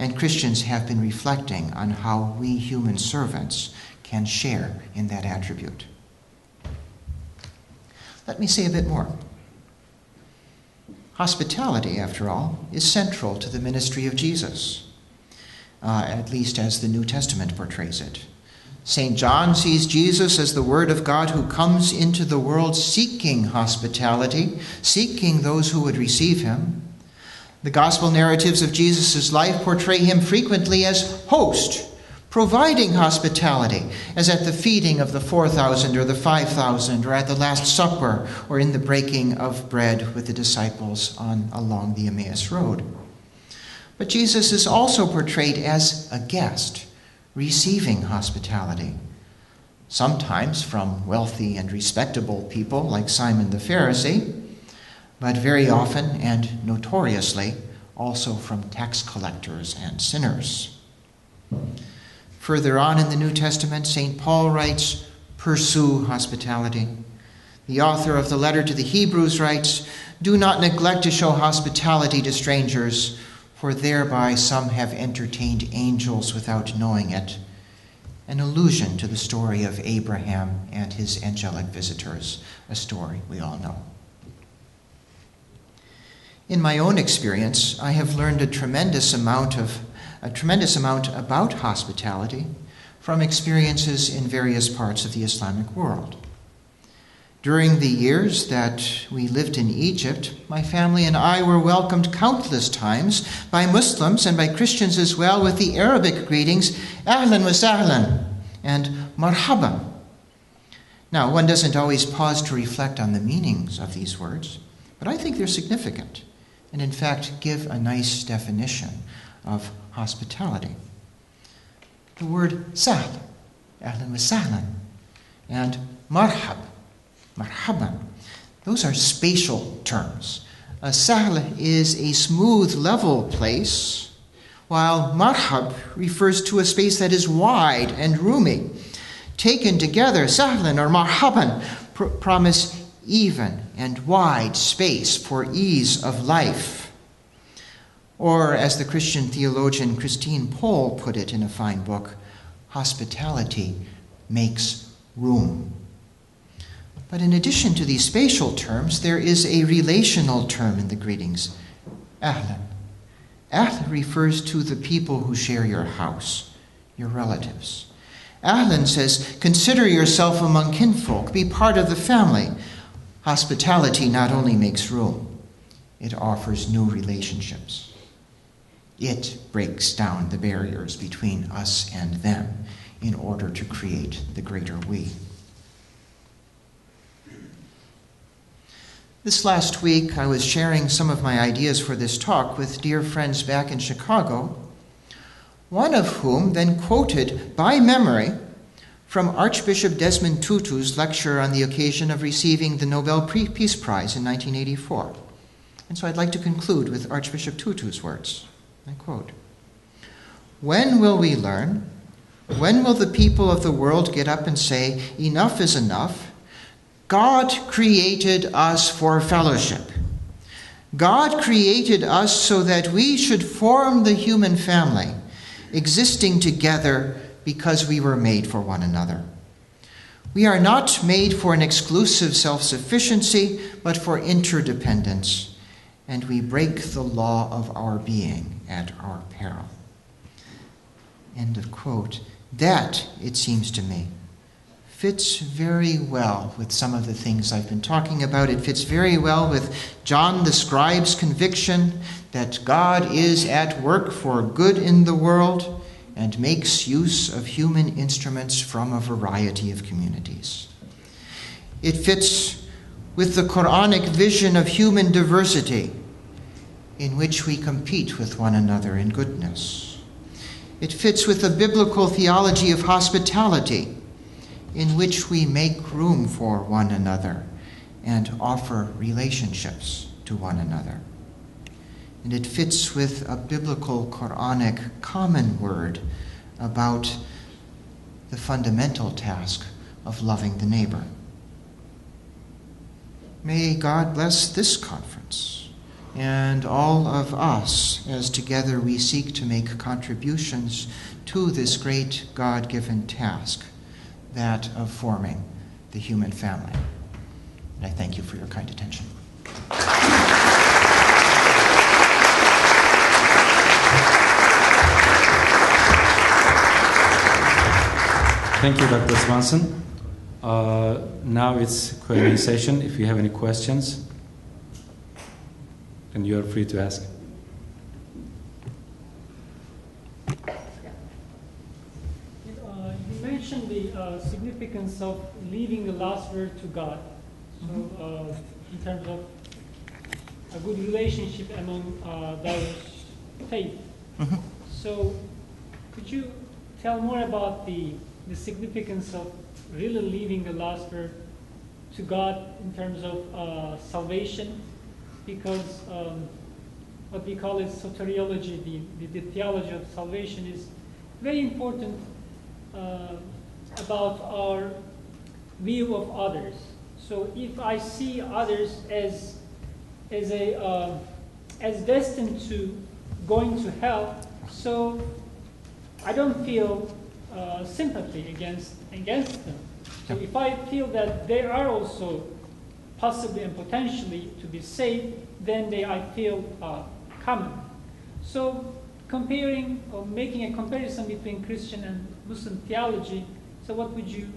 and Christians have been reflecting on how we human servants can share in that attribute. Let me say a bit more. Hospitality, after all, is central to the ministry of Jesus, at least as the New Testament portrays it. St. John sees Jesus as the Word of God who comes into the world seeking hospitality, seeking those who would receive him. The gospel narratives of Jesus' life portray him frequently as host, providing hospitality, as at the feeding of the 4,000 or the 5,000, or at the Last Supper, or in the breaking of bread with the disciples along the Emmaus Road. But Jesus is also portrayed as a guest, receiving hospitality, sometimes from wealthy and respectable people like Simon the Pharisee, but very often and notoriously also from tax collectors and sinners. Further on in the New Testament, St. Paul writes, "Pursue hospitality." The author of the letter to the Hebrews writes, "Do not neglect to show hospitality to strangers, for thereby some have entertained angels without knowing it." An allusion to the story of Abraham and his angelic visitors, a story we all know. In my own experience, I have learned a tremendous amount about hospitality from experiences in various parts of the Islamic world. During the years that we lived in Egypt, my family and I were welcomed countless times by Muslims and by Christians as well with the Arabic greetings, "Ahlan wa sahlan," and "Marhaban." Now, one doesn't always pause to reflect on the meanings of these words, but I think they're significant and in fact give a nice definition of hospitality. The word sahl, ahlan wa sahlan, and marhab, marhaban, those are spatial terms. A sahl is a smooth, level place, while marhab refers to a space that is wide and roomy. Taken together, sahlan or marhaban promise even and wide space for ease of life. Or, as the Christian theologian Christine Pohl put it in a fine book, hospitality makes room. But in addition to these spatial terms, there is a relational term in the greetings, ahlan. Ahlan refers to the people who share your house, your relatives. Ahlan says, consider yourself among kinfolk, be part of the family. Hospitality not only makes room, it offers new relationships. It breaks down the barriers between us and them in order to create the greater we. This last week, I was sharing some of my ideas for this talk with dear friends back in Chicago, one of whom then quoted by memory from Archbishop Desmond Tutu's lecture on the occasion of receiving the Nobel Peace Prize in 1984. And so I'd like to conclude with Archbishop Tutu's words. I quote, "When will we learn? When will the people of the world get up and say, enough is enough? God created us for fellowship. God created us so that we should form the human family, existing together because we were made for one another. We are not made for an exclusive self-sufficiency, but for interdependence, and we break the law of our being at our peril." End of quote. That, it seems to me, fits very well with some of the things I've been talking about. It fits very well with John the scribe's conviction that God is at work for good in the world and makes use of human instruments from a variety of communities. It fits with the Quranic vision of human diversity in which we compete with one another in goodness. It fits with the biblical theology of hospitality in which we make room for one another and offer relationships to one another. And it fits with a biblical Quranic common word about the fundamental task of loving the neighbor. May God bless this conference and all of us as together we seek to make contributions to this great God-given task, that of forming the human family. And I thank you for your kind attention. Thank you, Dr. Swanson. Now it's Q&A session. If you have any questions, then you are free to ask. You mentioned the significance of leaving the last word to God. So, in terms of a good relationship among diverse faith. So, could you tell more about the significance of really leaving the last word to God in terms of salvation? Because what we call it soteriology, the theology of salvation, is very important about our view of others. So if I see others as destined to going to hell, so I don't feel sympathy against them. So if I feel that they are also possibly and potentially to be saved, then I feel common. So comparing or making a comparison between Christian and Muslim theology, so what would you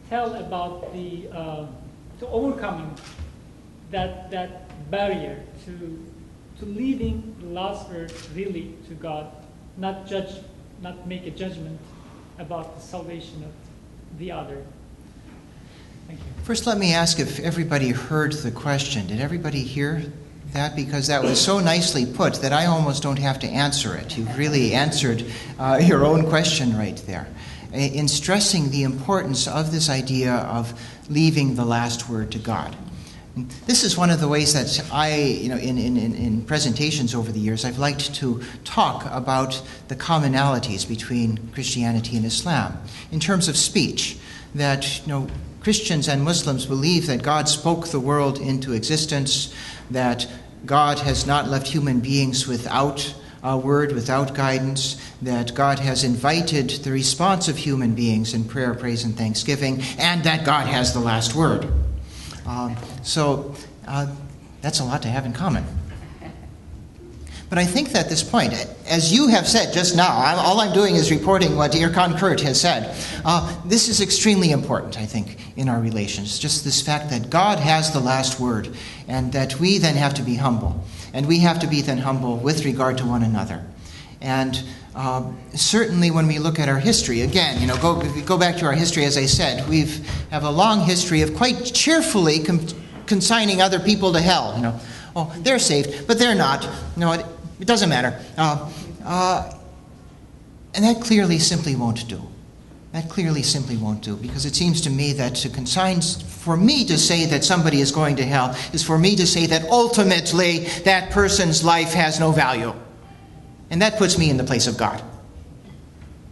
tell about the to overcoming that barrier to leaving the last word really to God, not make a judgment about the salvation of the other? Thank you. First, let me ask if everybody heard the question. Did everybody hear that? Because that was so nicely put that I almost don't have to answer it. You've really answered your own question right there, in stressing the importance of this idea of leaving the last word to God. This is one of the ways that I, in presentations over the years, I've liked to talk about the commonalities between Christianity and Islam in terms of speech. That, Christians and Muslims believe that God spoke the world into existence, that God has not left human beings without a word, without guidance, that God has invited the response of human beings in prayer, praise, and thanksgiving, and that God has the last word. So that's a lot to have in common. But I think that this point, as you have said just now, all I'm doing is reporting what Irkan Kurt has said. This is extremely important, I think, in our relations. Just this fact that God has the last word, and that we then have to be humble. And we have to be then humble with regard to one another. And certainly when we look at our history, again, go back to our history, as I said, we have a long history of quite cheerfully consigning other people to hell. Oh, they're saved, but they're not. It doesn't matter. And that clearly simply won't do. That clearly simply won't do, because it seems to me that for me to say that somebody is going to hell is for me to say that ultimately that person's life has no value. And that puts me in the place of God.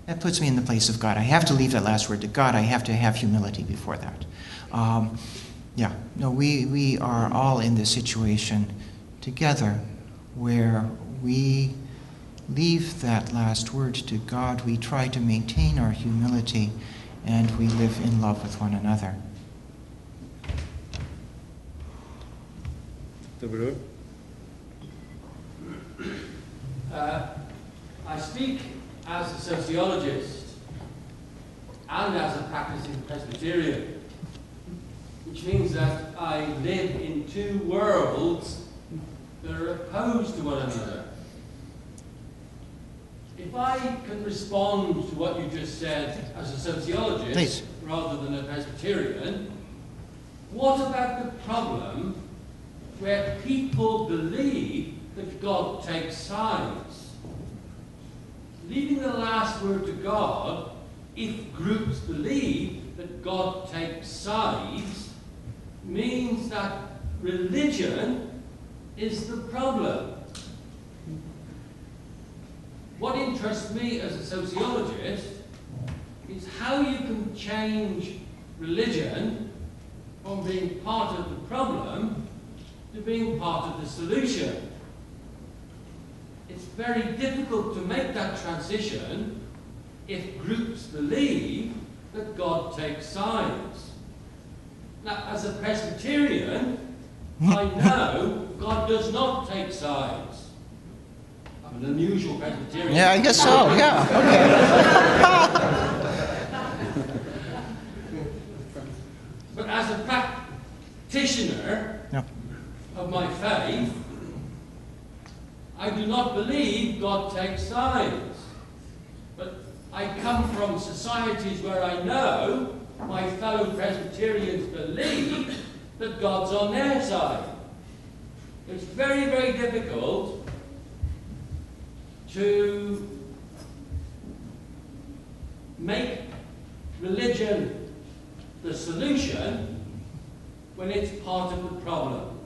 That puts me in the place of God. I have to leave that last word to God. I have to have humility before that. We are all in this situation together where we leave that last word to God. We try to maintain our humility, and we live in love with one another. I speak as a sociologist and as a practicing Presbyterian, which means that I live in two worlds that are opposed to one another. If I can respond to what you just said as a sociologist, Please, rather than a Presbyterian, what about the problem where people believe that God takes sides? Leaving the last word to God, if groups believe that God takes sides, means that religion is the problem. What interests me as a sociologist is how you can change religion from being part of the problem to being part of the solution. It's very difficult to make that transition if groups believe that God takes sides. Now, as a Presbyterian, I know God does not take sides. I'm an unusual Presbyterian. Yeah, I guess so, yeah. But as a practitioner of my faith, I do not believe God takes sides. But I come from societies where I know my fellow Presbyterians believe that God's on their side. It's very, very difficult to make religion the solution when it's part of the problem.